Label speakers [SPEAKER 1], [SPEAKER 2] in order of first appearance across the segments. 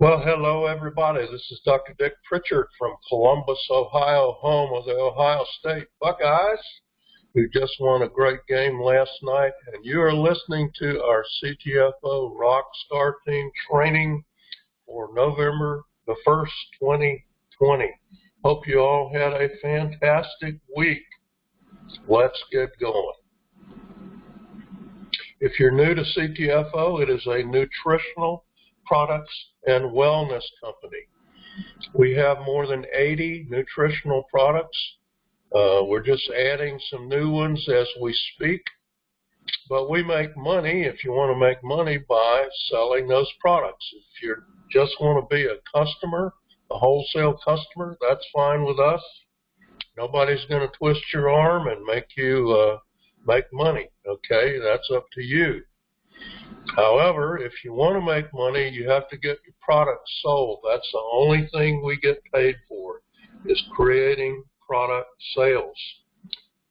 [SPEAKER 1] Well, hello, everybody. This is Dr. Dick Pritchard from Columbus, Ohio, home of the Ohio State Buckeyes, who just won a great game last night. And you are listening to our CTFO Rockstar Team training for November the 1st, 2020. Hope you all had a fantastic week. Let's get going. If you're new to CTFO, it is a nutritional products and wellness company. We have more than 80 nutritional products. We're just adding some new ones as we speak. But we make money, if you want to make money, by selling those products. If you just want to be a customer, a wholesale customer, that's fine with us. Nobody's going to twist your arm and make you make money, okay? That's up to you. However, if you want to make money, you have to get your product sold. That's the only thing we get paid for, is creating product sales.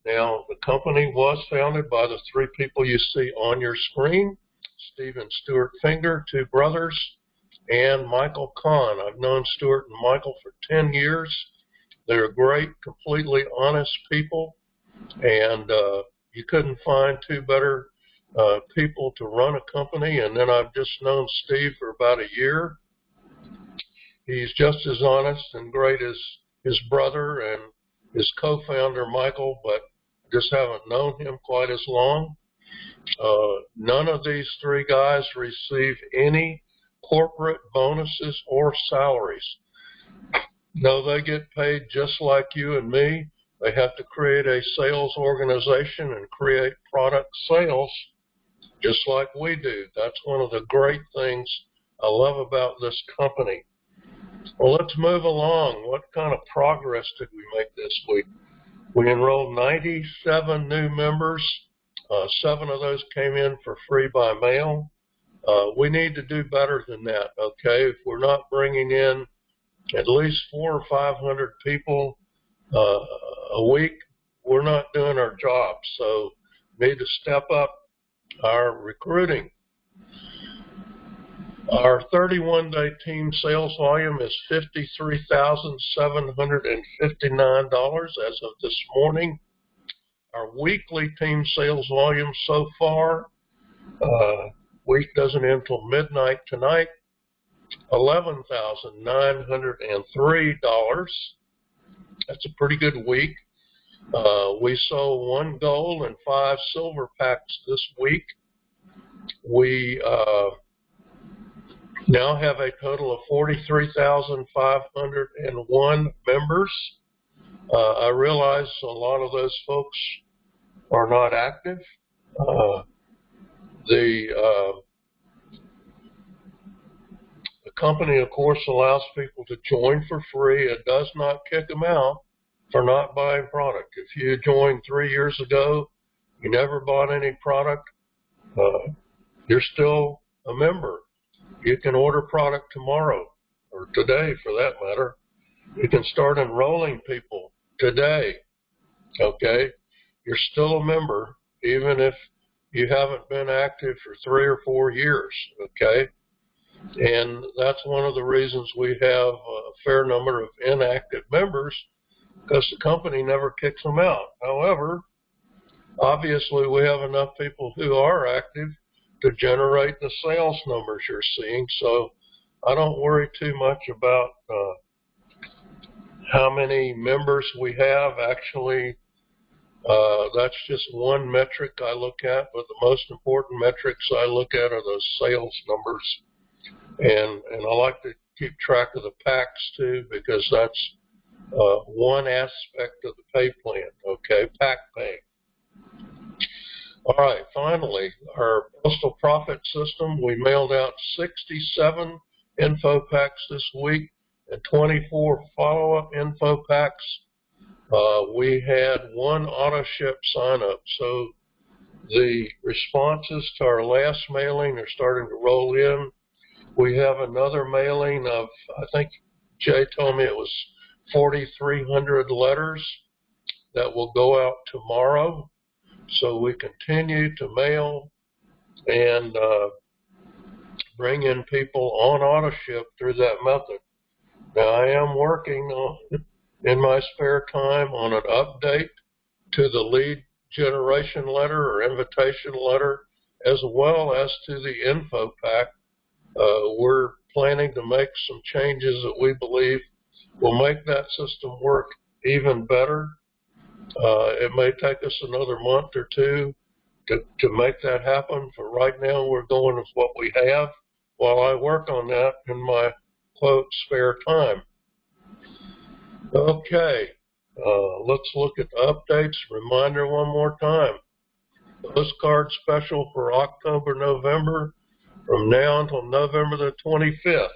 [SPEAKER 1] Now, the company was founded by the three people you see on your screen, Steve and Stuart Finger, two brothers, and Michael Kahn. I've known Stuart and Michael for 10 years. They're great, completely honest people, and you couldn't find two better people to run a company. And then I've just known Steve for about a year. He's just as honest and great as his brother and his co-founder Michael, but just haven't known him quite as long. None of these three guys receive any corporate bonuses or salaries. No, they get paid just like you and me. They have to create a sales organization and create product sales just like we do. That's one of the great things I love about this company. Well, let's move along. What kind of progress did we make this week? We enrolled 97 new members. 7 of those came in for free by mail. We need to do better than that, okay? If we're not bringing in at least 400 or 500 people a week, we're not doing our job. So we need to step up our recruiting. Our 31-day team sales volume is $53,759 as of this morning. Our weekly team sales volume so far, week doesn't end until midnight tonight, $11,903. That's a pretty good week. We sold 1 gold and 5 silver packs this week. We now have a total of 43,501 members. I realize a lot of those folks are not active. The company, of course, allows people to join for free. It does not kick them out for not buying product. If you joined 3 years ago, you never bought any product, you're still a member. You can order product tomorrow, or today for that matter. You can start enrolling people today, okay? You're still a member, even if you haven't been active for 3 or 4 years, okay? And that's one of the reasons we have a fair number of inactive members, because the company never kicks them out. However, obviously we have enough people who are active to generate the sales numbers you're seeing, so I don't worry too much about how many members we have. Actually, that's just one metric I look at, but the most important metrics I look at are those sales numbers. And I like to keep track of the packs too, because that's one aspect of the pay plan, okay, pack pay. All right, finally, our postal profit system, we mailed out 67 info packs this week and 24 follow-up info packs. We had 1 auto ship sign up, so the responses to our last mailing are starting to roll in. We have another mailing of, I think Jay told me it was 4,300 letters that will go out tomorrow. So we continue to mail, and bring in people on auto ship through that method. Now, I am working on, in my spare time, on an update to the lead generation letter or invitation letter, as well as to the info pack. We're planning to make some changes that we believe will make that system work even better. It may take us another month or two to make that happen. For right now, we're going with what we have while I work on that in my, quote, spare time. Okay, let's look at the updates. Reminder one more time. Postcard special for October, November, from now until November the 25th.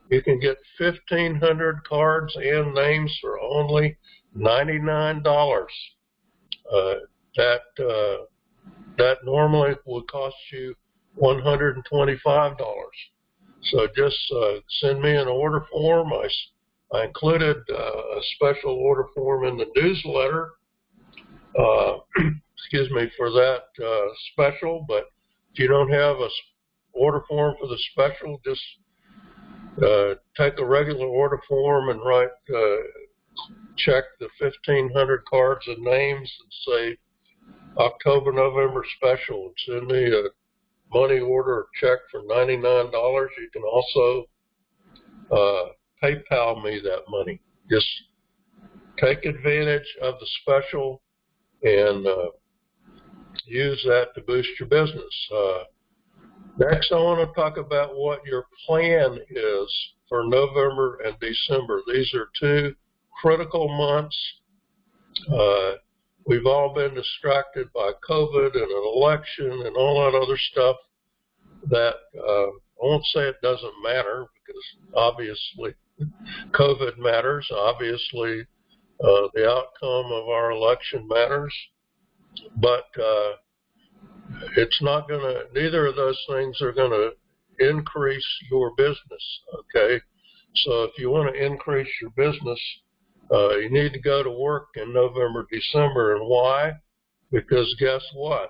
[SPEAKER 1] You can get 1,500 cards and names for only $99. That normally would cost you $125. So just send me an order form. I included a special order form in the newsletter, excuse me, for that special. But if you don't have a order form for the special, just take a regular order form and write, check the 1,500 cards and names and say October, November special, and send me a money order check for $99. You can also PayPal me that money. Just take advantage of the special and use that to boost your business. Next, I want to talk about what your plan is for November and December. These are two critical months. We've all been distracted by COVID and an election and all that other stuff that I won't say it doesn't matter, because obviously COVID matters. Obviously, the outcome of our election matters. But it's not going to, neither of those things are going to increase your business, okay? So if you want to increase your business, you need to go to work in November, December. And why? Because guess what?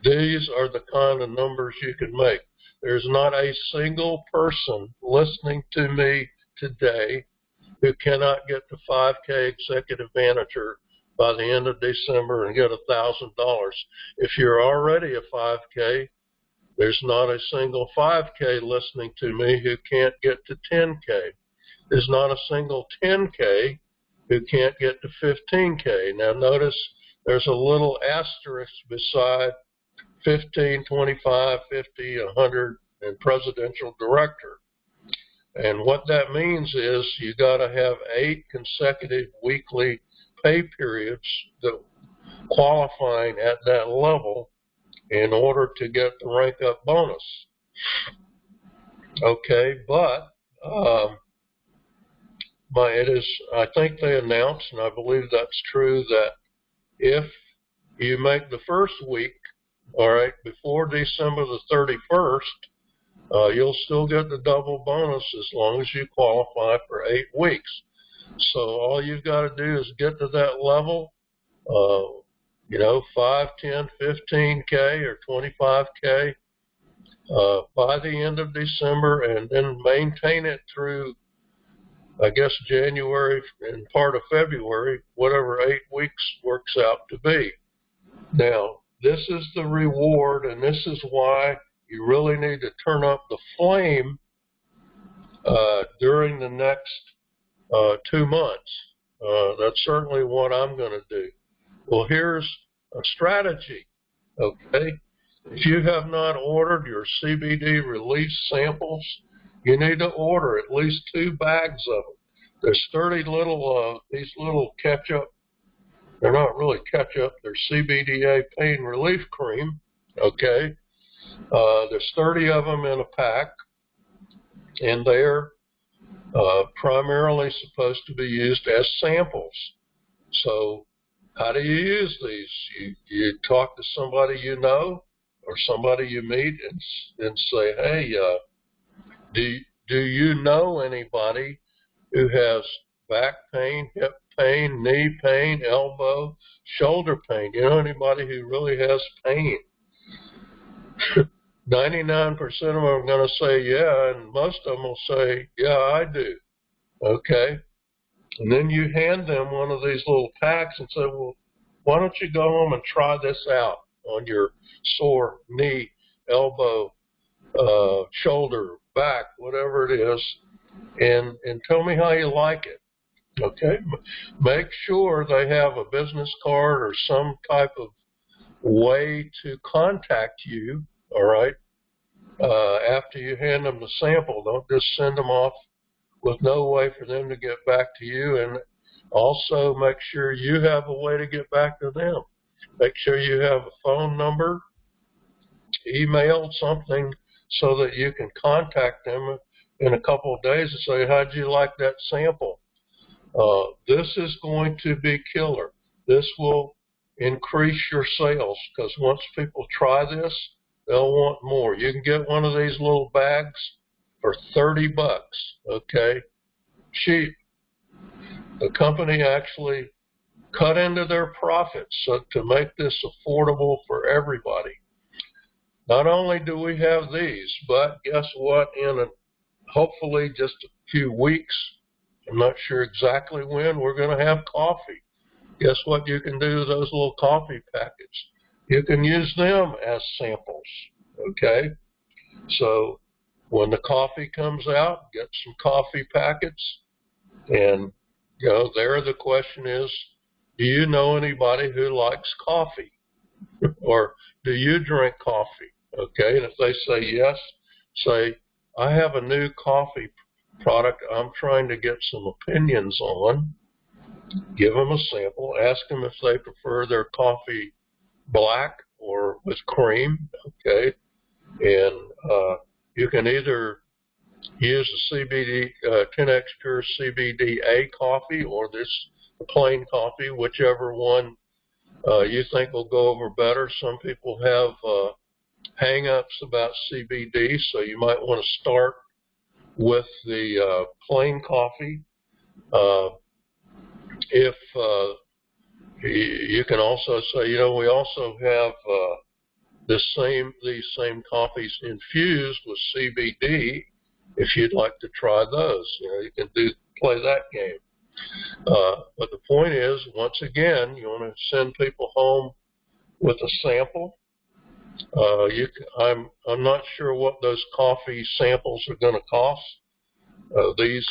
[SPEAKER 1] These are the kind of numbers you can make. There's not a single person listening to me today who cannot get to 5K executive manager by the end of December and get $1,000. If you're already a 5K, there's not a single 5K listening to me who can't get to 10K. There's not a single 10K who can't get to 15K. Now notice there's a little asterisk beside 15, 25, 50, 100, and presidential director. And what that means is you got to have 8 consecutive weekly pay periods that qualifying at that level in order to get the rank up bonus. Okay, but I think they announced, and I believe that's true, that if you make the first week, all right, before December the 31st, you'll still get the double bonus as long as you qualify for 8 weeks. So all you've got to do is get to that level, 5, 10, 15K or 25K by the end of December, and then maintain it through, I guess, January and part of February, whatever 8 weeks works out to be. Now, this is the reward, and this is why you really need to turn up the flame during the next 2 months. That's certainly what I'm going to do. Well, here's a strategy, okay? If you have not ordered your CBD release samples, you need to order at least 2 bags of them. There's 30 little, these little ketchup, they're not really ketchup, they're CBDA pain relief cream, okay? There's 30 of them in a pack, and they're primarily supposed to be used as samples. So how do you use these? You talk to somebody you know or somebody you meet and say, hey, do you know anybody who has back pain, hip pain, knee pain, elbow, shoulder pain? You know anybody who really has pain? 99% of them are going to say, yeah, and most of them will say, yeah, I do. Okay? And then you hand them one of these little packs and say, well, why don't you go home and try this out on your sore knee, elbow, shoulder, back, whatever it is, and tell me how you like it. Okay? Make sure they have a business card or some type of way to contact you, all right, after you hand them the sample. Don't just send them off with no way for them to get back to you. And also make sure you have a way to get back to them. Make sure you have a phone number, email, something, so that you can contact them in a couple of days and say, how'd you like that sample? This is going to be killer. This will increase your sales, because once people try this, they'll want more. You can get one of these little bags for $30, okay? Cheap. The company actually cut into their profits so to make this affordable for everybody. Not only do we have these, but guess what? In hopefully just a few weeks, I'm not sure exactly when, we're going to have coffee. Guess what you can do with those little coffee packets? You can use them as samples, okay? So when the coffee comes out, get some coffee packets. And, you know, there the question is, do you know anybody who likes coffee? Or do you drink coffee? Okay, and if they say yes, say, I have a new coffee product I'm trying to get some opinions on. Give them a sample. Ask them if they prefer their coffee black or with cream, okay? And you can either use the CBD 10X Pure CBDA coffee or this plain coffee, whichever one you think will go over better. Some people have hang-ups about CBD, so you might want to start with the plain coffee. If you can also say, you know, we also have these same coffees infused with CBD. If you'd like to try those, you know, you can play that game. But the point is, once again, you want to send people home with a sample. I'm not sure what those coffee samples are going to cost. These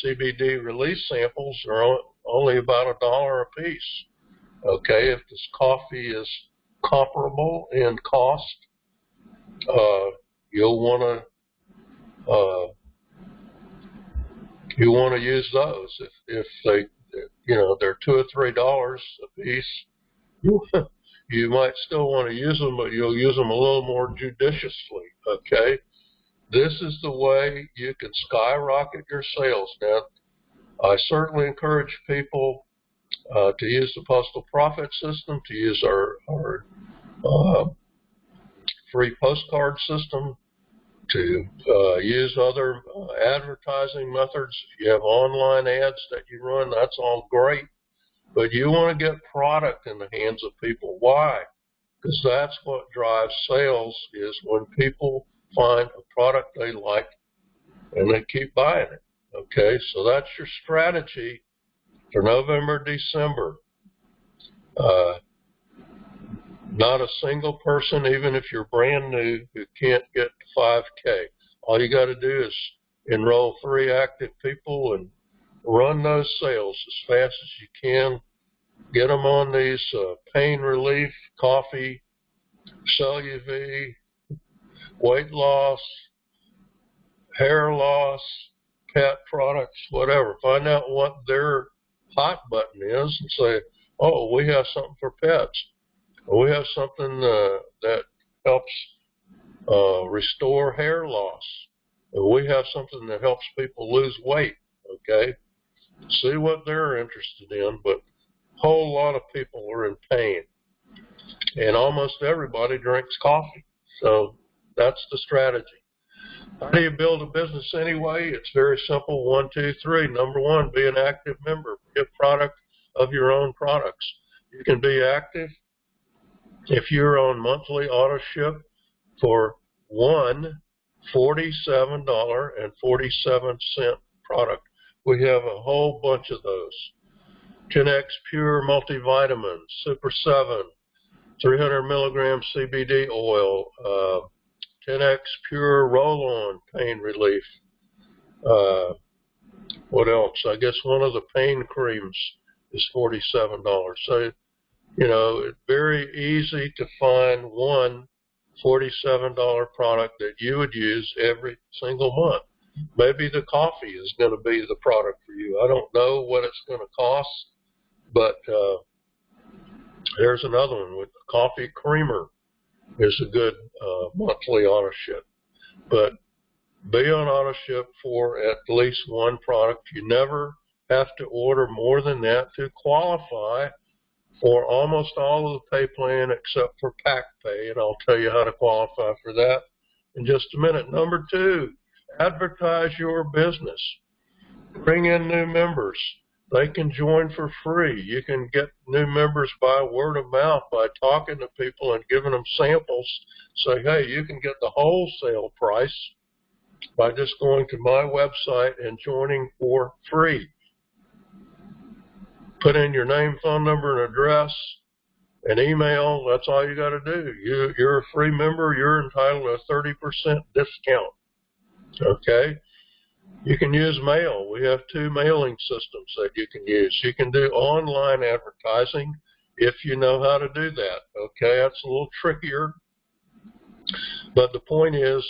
[SPEAKER 1] CBD release samples are only about $1 a piece. Okay, if this coffee is comparable in cost, you'll want to use those. If they, you know, they're $2 or $3 a piece, you might still want to use them, but you'll use them a little more judiciously. Okay, this is the way you can skyrocket your sales. Now, I certainly encourage people to use the postal profit system, to use our free postcard system, to use other advertising methods. If you have online ads that you run, that's all great. But you want to get product in the hands of people. Why? Because that's what drives sales, is when people find a product they like and they keep buying it. Okay, so that's your strategy for November, December. Not a single person, even if you're brand new, who can't get to 5K. All you got to do is enroll 3 active people and run those sales as fast as you can. Get them on these pain relief, coffee, CellUV, weight loss, hair loss, pet products, whatever. Find out what their hot button is and say, oh, we have something for pets. We have something that helps restore hair loss. We have something that helps people lose weight, okay? See what they're interested in, but a whole lot of people are in pain. And almost everybody drinks coffee. So that's the strategy. How do you build a business anyway? It's very simple. 1, 2, 3. Number 1, be an active member. Be a product of your own products. You can be active if you're on monthly auto ship for one $47.47 product. We have a whole bunch of those. 10X Pure Multivitamin, Super 7, 300 milligram CBD oil, 10X Pure Roll-On Pain Relief. What else? I guess one of the pain creams is $47. So, you know, it's very easy to find one $47 product that you would use every single month. Maybe the coffee is going to be the product for you. I don't know what it's going to cost, but there's another one with the coffee creamer is a good monthly auto ship. But be on auto ship for at least one product. You never have to order more than that to qualify for almost all of the pay plan except for pack pay, and I'll tell you how to qualify for that in just a minute. Number 2, advertise your business. Bring in new members. They can join for free. You can get new members by word of mouth, by talking to people and giving them samples. Say, hey, you can get the wholesale price by just going to my website and joining for free. Put in your name, phone number, and address, and email. That's all you got to do. You're a free member. You're entitled to a 30% discount. Okay? You can use mail. We have 2 mailing systems that you can use. You can do online advertising if you know how to do that. Okay? That's a little trickier. But the point is,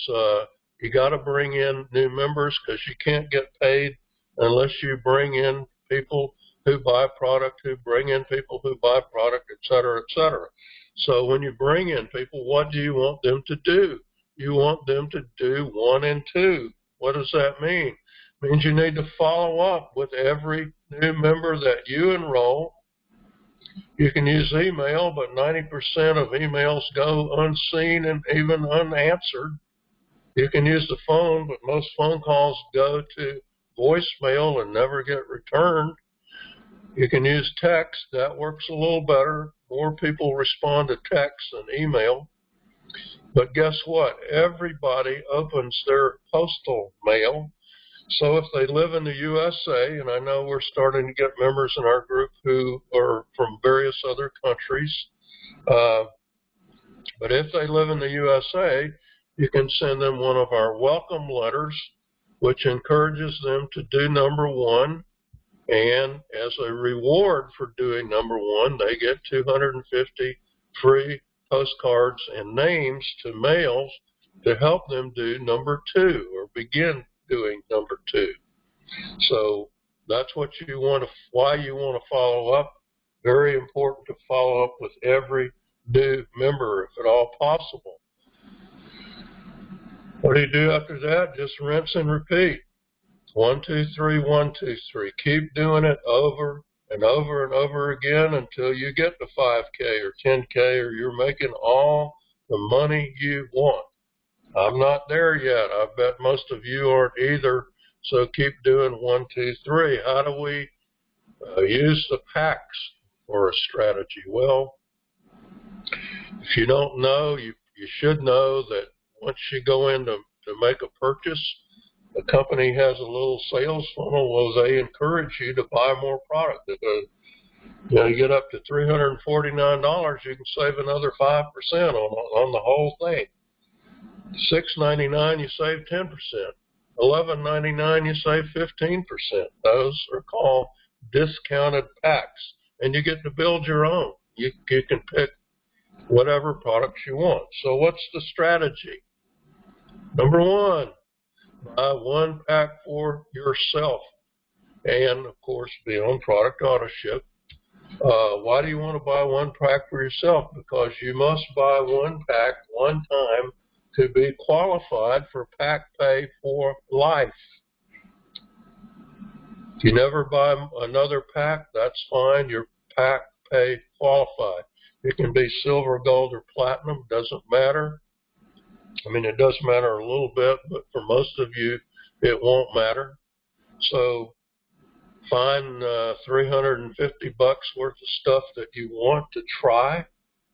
[SPEAKER 1] you got to bring in new members because you can't get paid unless you bring in people who buy product, who bring in people who buy product, et cetera, et cetera. So when you bring in people, what do you want them to do? You want them to do 1 and 2. What does that mean? It means you need to follow up with every new member that you enroll. You can use email, but 90% of emails go unseen and even unanswered. You can use the phone, but most phone calls go to voicemail and never get returned. You can use text. That works a little better. More people respond to text than email. But guess what? Everybody opens their postal mail. So if they live in the USA, and I know we're starting to get members in our group who are from various other countries, but if they live in the USA, you can send them one of our welcome letters, which encourages them to do number 1. And as a reward for doing number 1, they get 250 free postcards and names to mail to help them do number 2 or begin doing number 2. So that's what you want to, why you want to follow up. Very important to follow up with every new member if at all possible. What do you do after that? Just rinse and repeat. 1, 2, 3, 1, 2, 3. Keep doing it over and over and over again until you get to 5K or 10K or you're making all the money you want. I'm not there yet. I bet most of you aren't either. So keep doing 1, 2, 3. How do we use the packs for a strategy? Well, if you don't know, you should know that once you go in to make a purchase, the company has a little sales funnel where they encourage you to buy more product. You get up to $349, you can save another 5% on the whole thing. $6.99, you save 10%. $11.99, you save 15%. Those are called discounted packs, and you get to build your own. You can pick whatever products you want. So what's the strategy? Number 1, buy 1 pack for yourself, and of course be on product auto ship. Why do you want to buy 1 pack for yourself? Because you must buy 1 pack 1 time to be qualified for pack pay for life. If you never buy another pack, that's fine. You're pack pay qualified. It can be silver, gold, or platinum. Doesn't matter. I mean, it does matter a little bit, but for most of you, it won't matter. So find $350 worth of stuff that you want to try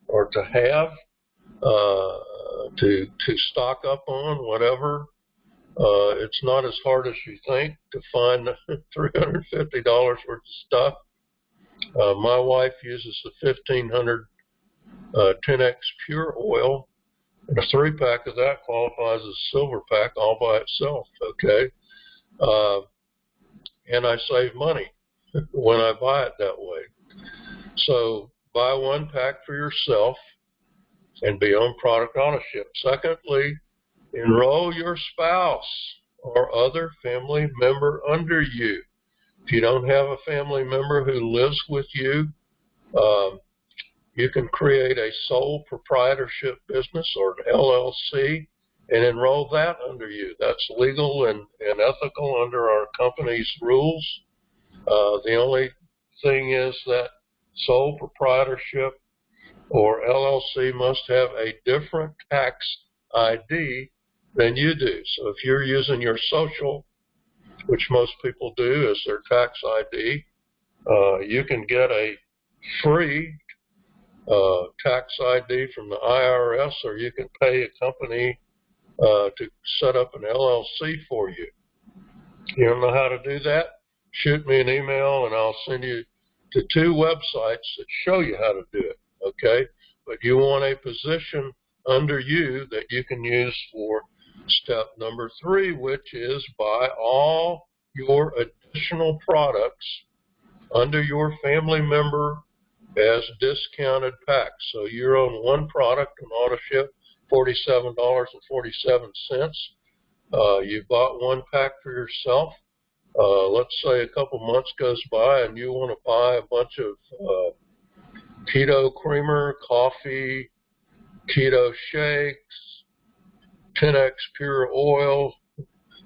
[SPEAKER 1] or to have. to stock up on, whatever. It's not as hard as you think to find $350 worth of stuff. My wife uses the 1500 10X pure oil, and a 3-pack of that qualifies as a silver pack all by itself, okay? And I save money when I buy it that way. So buy 1 pack for yourself and be on product ownership. Secondly, enroll your spouse or other family member under you. If you don't have a family member who lives with you, you can create a sole proprietorship business or an LLC and enroll that under you. That's legal and ethical under our company's rules. The only thing is that sole proprietorship or LLC must have a different tax ID than you do. So if you're using your social, which most people do as their tax ID, you can get a free tax ID from the IRS, or you can pay a company to set up an LLC for you. You don't know how to do that? Shoot me an email and I'll send you to 2 websites that show you how to do it, okay? But you want a position under you that you can use for step number 3, which is buy all your additional products under your family member as discounted packs. So you're on 1 product and auto ship $47.47. You bought 1 pack for yourself. Let's say a couple months goes by and you want to buy a bunch of keto creamer, coffee, keto shakes, 10X pure oil,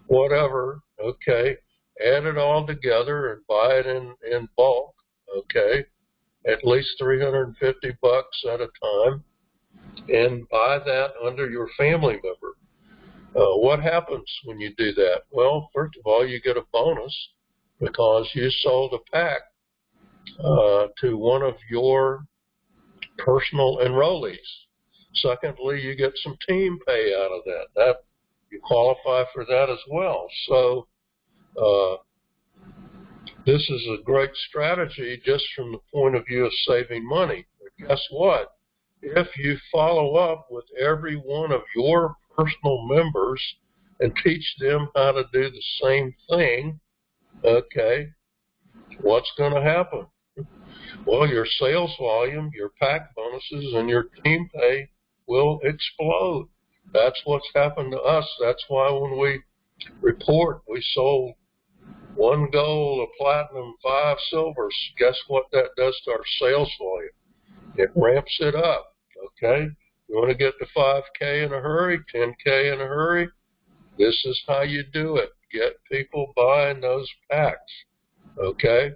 [SPEAKER 1] whatever, okay. Add it all together and buy it in bulk, okay, at least $350 at a time, and buy that under your family member. What happens when you do that? Well, first of all, you get a bonus because you sold a pack to one of your personal enrollees. Secondly, you get some team pay out of that. You qualify for that as well. So this is a great strategy just from the point of view of saving money. But guess what? If you follow up with every one of your personal members and teach them how to do the same thing, okay, what's going to happen? Well, your sales volume, your pack bonuses, and your team pay will explode. That's what's happened to us. That's why when we report we sold 1 gold, a platinum, 5 silvers, guess what that does to our sales volume? It ramps it up, okay? You want to get to 5K in a hurry, 10K in a hurry? This is how you do it. Get people buying those packs, okay?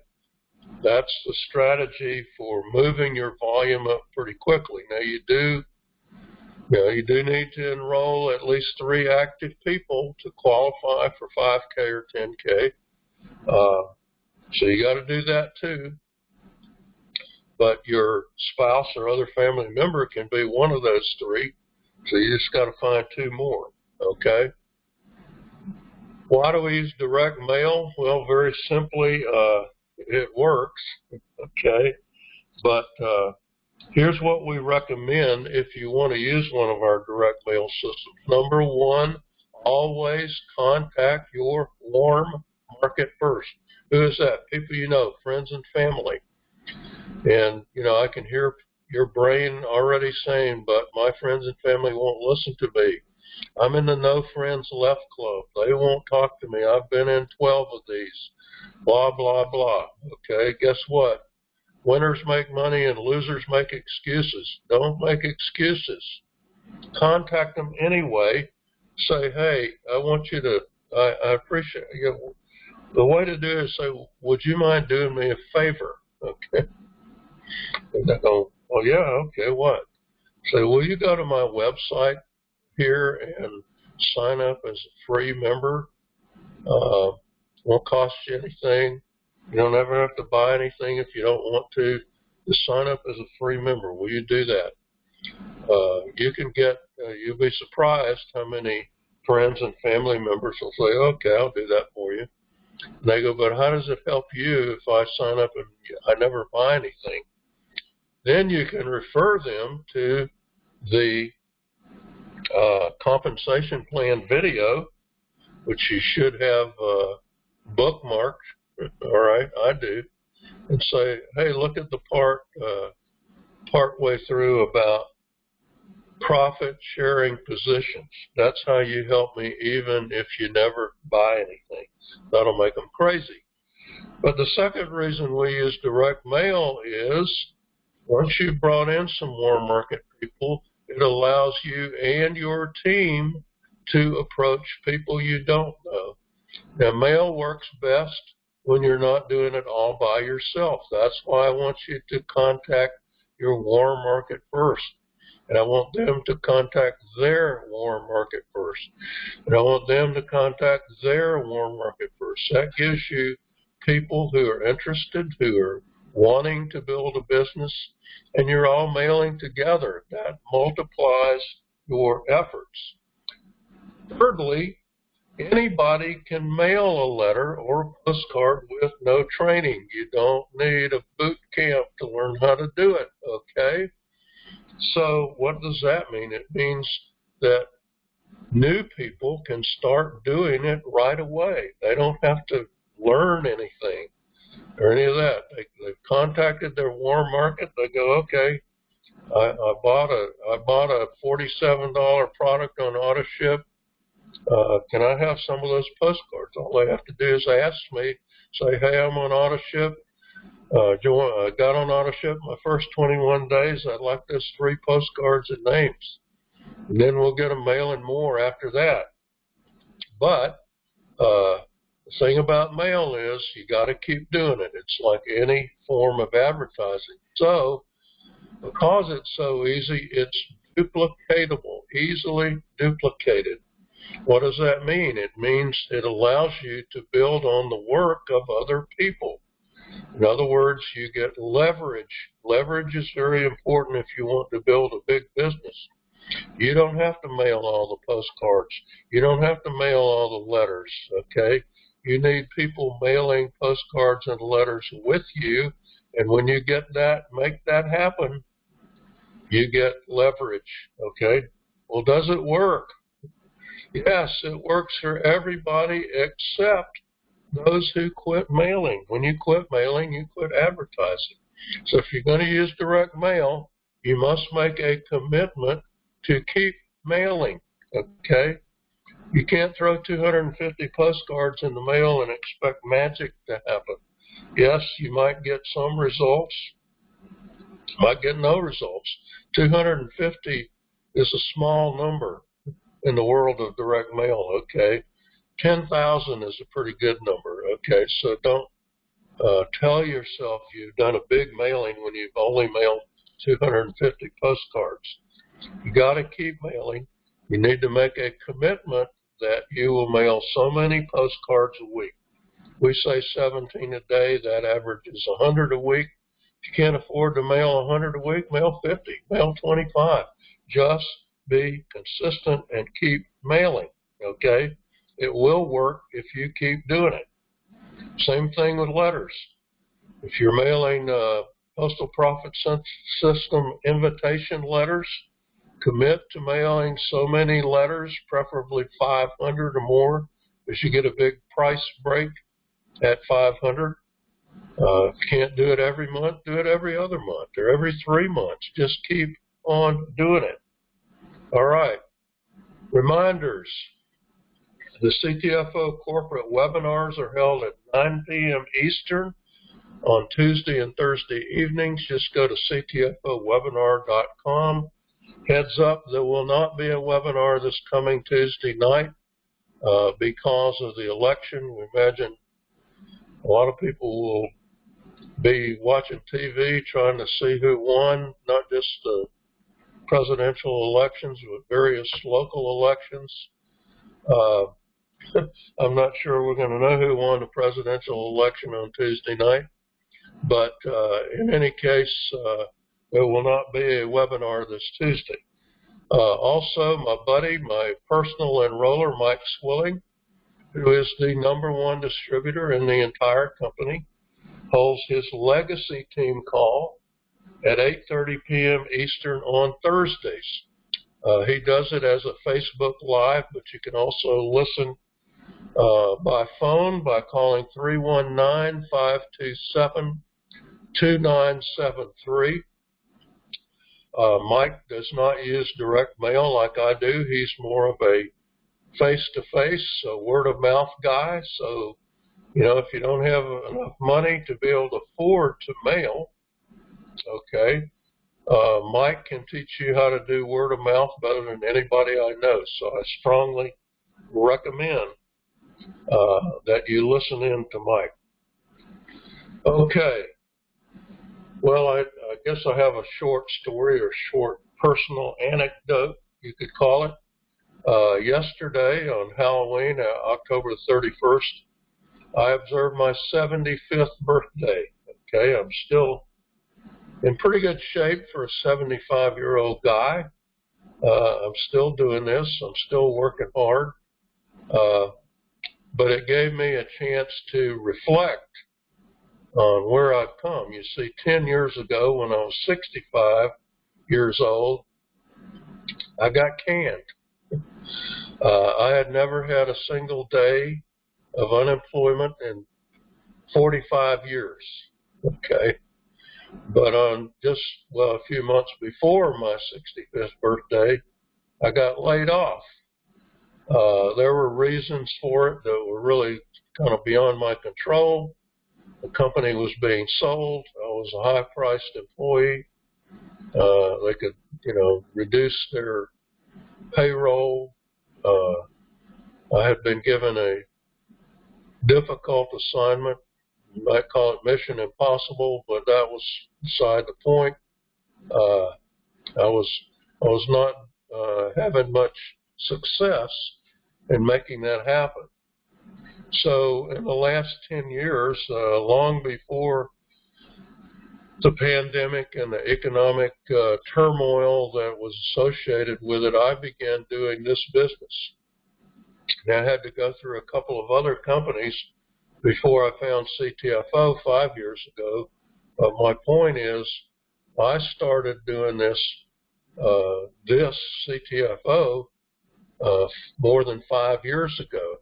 [SPEAKER 1] That's the strategy for moving your volume up pretty quickly. Now you do need to enroll at least 3 active people to qualify for 5K or 10K. So you got to do that too. But your spouse or other family member can be one of those 3. So you just got to find 2 more, okay? Why do we use direct mail? Well, very simply, it works, okay? But here's what we recommend if you want to use one of our direct mail systems. Number 1, always contact your warm market first. Who is that? People you know, friends and family. And, I can hear your brain already saying, but my friends and family won't listen to me. I'm in the no friends left club. They won't talk to me. I've been in 12 of these. Blah, blah, blah. Okay, guess what? Winners make money and losers make excuses. Don't make excuses. Contact them anyway. Say, hey, I want you to, I appreciate you. The way to do it is say, would you mind doing me a favor? Okay. And they go, well, yeah, okay, what? Say, will you go to my website here and sign up as a free member? Won't cost you anything. You don't ever have to buy anything if you don't want to. Just sign up as a free member. Will you do that? You can get, you'll be surprised how many friends and family members will say, okay, I'll do that for you. And they go, but how does it help you if I sign up and I never buy anything? Then you can refer them to the compensation plan video, which you should have bookmarked. All right, I do. And say, hey, look at the partway through about profit sharing positions. That's how you help me even if you never buy anything. That'll make them crazy. But the second reason we use direct mail is once you've brought in some warm market people, it allows you and your team to approach people you don't know. Now, mail works best when you're not doing it all by yourself. That's why I want you to contact your warm market first. And I want them to contact their warm market first. And I want them to contact their warm market first. That gives you people who are interested, who are wanting to build a business, and you're all mailing together. That multiplies your efforts. Thirdly, anybody can mail a letter or a postcard with no training. You don't need a boot camp to learn how to do it, okay? So what does that mean? It means that new people can start doing it right away. They don't have to learn anything or any of that. They've contacted their warm market. They go, okay, I bought a $47 product on AutoShip. Can I have some of those postcards? All they have to do is ask me, say, hey, I'm on AutoShip. I got on AutoShip my first 21 days. I'd like those 3 postcards and names. And then we'll get them mailing more after that. But the thing about mail is you got to keep doing it. It's like any form of advertising. So because it's so easy, it's duplicatable, easily duplicated. What does that mean? It means it allows you to build on the work of other people. In other words, you get leverage. Leverage is very important if you want to build a big business. You don't have to mail all the postcards. You don't have to mail all the letters, okay? You need people mailing postcards and letters with you, and when you get that, make that happen, you get leverage, okay? Well, does it work? Yes, it works for everybody except those who quit mailing. When you quit mailing, you quit advertising. So if you're going to use direct mail, you must make a commitment to keep mailing, okay? You can't throw 250 postcards in the mail and expect magic to happen. Yes, you might get some results, might get no results. 250 is a small number in the world of direct mail, okay? 10,000 is a pretty good number, okay? So don't tell yourself you've done a big mailing when you've only mailed 250 postcards. You got to keep mailing. You need to make a commitment that you will mail so many postcards a week. We say 17 a day. That averages 100 a week. If you can't afford to mail 100 a week, mail 50, mail 25. Just be consistent and keep mailing, okay? It will work if you keep doing it. Same thing with letters. If you're mailing Postal Profit System invitation letters, commit to mailing so many letters, preferably 500 or more, because you get a big price break at 500. If you can't do it every month, do it every other month or every 3 months. Just keep on doing it. All right. Reminders. The CTFO corporate webinars are held at 9 p.m. Eastern on Tuesday and Thursday evenings. Just go to ctfowebinar.com. Heads up, there will not be a webinar this coming Tuesday night because of the election. We imagine a lot of people will be watching TV trying to see who won, not just the presidential elections, but various local elections. I'm not sure we're going to know who won the presidential election on Tuesday night, but in any case, there will not be a webinar this Tuesday. Also, my buddy, my personal enroller, Mike Swilling, who is the #1 distributor in the entire company, holds his legacy team call at 8:30 p.m. Eastern on Thursdays. He does it as a Facebook Live, but you can also listen by phone by calling 319-527-2973. Mike does not use direct mail like I do. He's more of a face-to-face, word-of-mouth guy. So, if you don't have enough money to be able to afford to mail, okay, Mike can teach you how to do word-of-mouth better than anybody I know. So I strongly recommend that you listen in to Mike. Okay. Well, I guess I have a short story or short personal anecdote, you could call it. Yesterday on Halloween, October 31st, I observed my 75th birthday. Okay, I'm still in pretty good shape for a 75-year-old guy. I'm still doing this. I'm still working hard. But it gave me a chance to reflect on where I've come. You see, 10 years ago, when I was 65 years old, I got canned. I had never had a single day of unemployment in 45 years, okay? But on just, a few months before my 65th birthday, I got laid off. There were reasons for it that were really kind of beyond my control. The company was being sold. I was a high-priced employee. They could, reduce their payroll. I had been given a difficult assignment. You might call it mission impossible, but that was beside the point. I was not having much success in making that happen. So in the last 10 years, long before the pandemic and the economic turmoil that was associated with it, I began doing this business. Now, I had to go through a couple of other companies before I found CTFO 5 years ago. But my point is, I started doing this CTFO more than 5 years ago.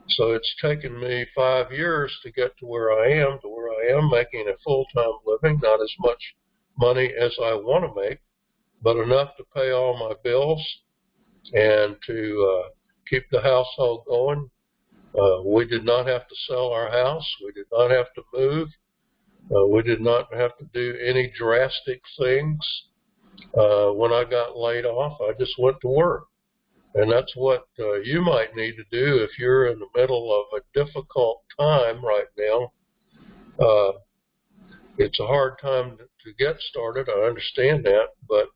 [SPEAKER 1] So it's taken me 5 years to get to where I am, making a full-time living, not as much money as I want to make, but enough to pay all my bills and to keep the household going. We did not have to sell our house. We did not have to move. We did not have to do any drastic things. When I got laid off, I just went to work. And that's what you might need to do if you're in the middle of a difficult time right now. It's a hard time to get started. I understand that. But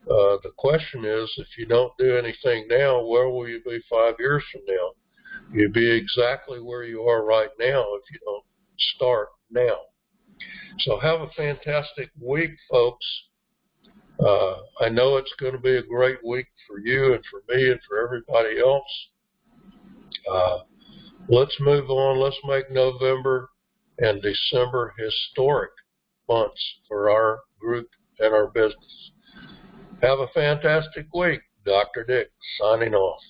[SPEAKER 1] the question is, if you don't do anything now, where will you be 5 years from now? You'll be exactly where you are right now if you don't start now. So have a fantastic week, folks. I know it's going to be a great week for you and for me and for everybody else. Let's move on. Let's make November and December historic months for our group and our business. Have a fantastic week. Dr. Dick signing off.